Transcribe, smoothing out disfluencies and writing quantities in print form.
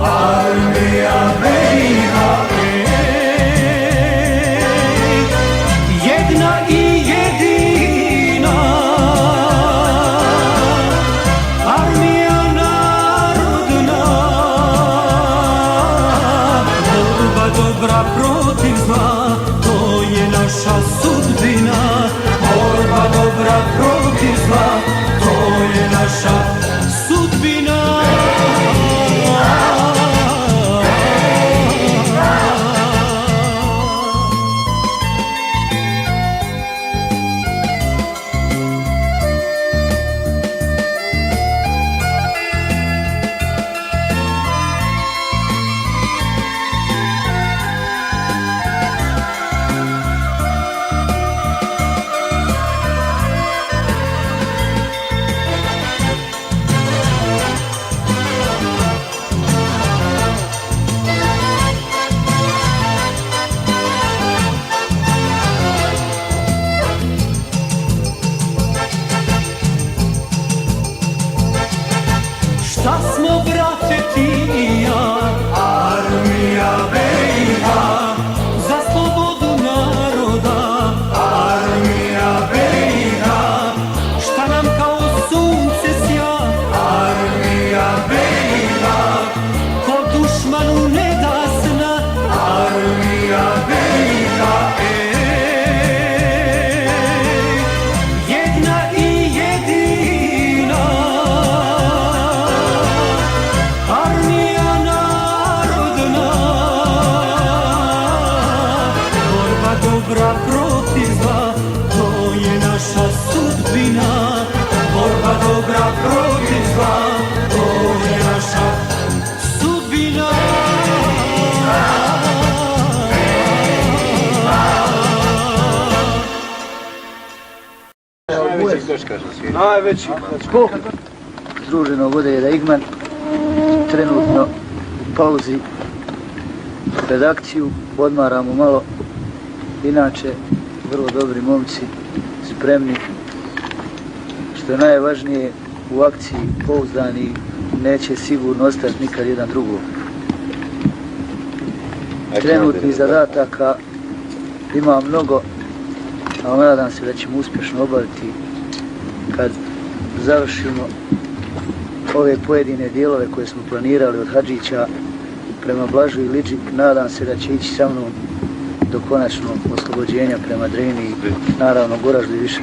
armija BiH, jedna i jedina, armija narodna, borba dobra protiv zla, to je naša sudbina. Borba dobra protiv zla, to je naša sudbina. Šta smo, brate, ti i ja, armija BiH, za slobodu naroda, armija BiH, šta nam kao sunce sja, armija BiH, ko dušmanu ne da sna, armija BiH, jedna i jedina, armija narodna, borba dobra protiv zla, to je naša sudbina. Borba dobra protiv zla, to je naša sudbina. Najveći skok združenog odreda Igman, trenutno u pauzi redakciju, odmaramo malo, inače vrlo dobri momci, spremni, što je najvažnije u akciji pouzdani, neće sigurno ostati nikad jedan drugog. Trenutnih zadataka ima mnogo, ali nadam se da ćemo uspješno obaviti kad završimo ove pojedine dijelove koje smo planirali od Hadžića prema Blažu i Lidži. Nadam se da će ići sa mnom do konačnog oslobođenja prema Drini i naravno Goraždu i više.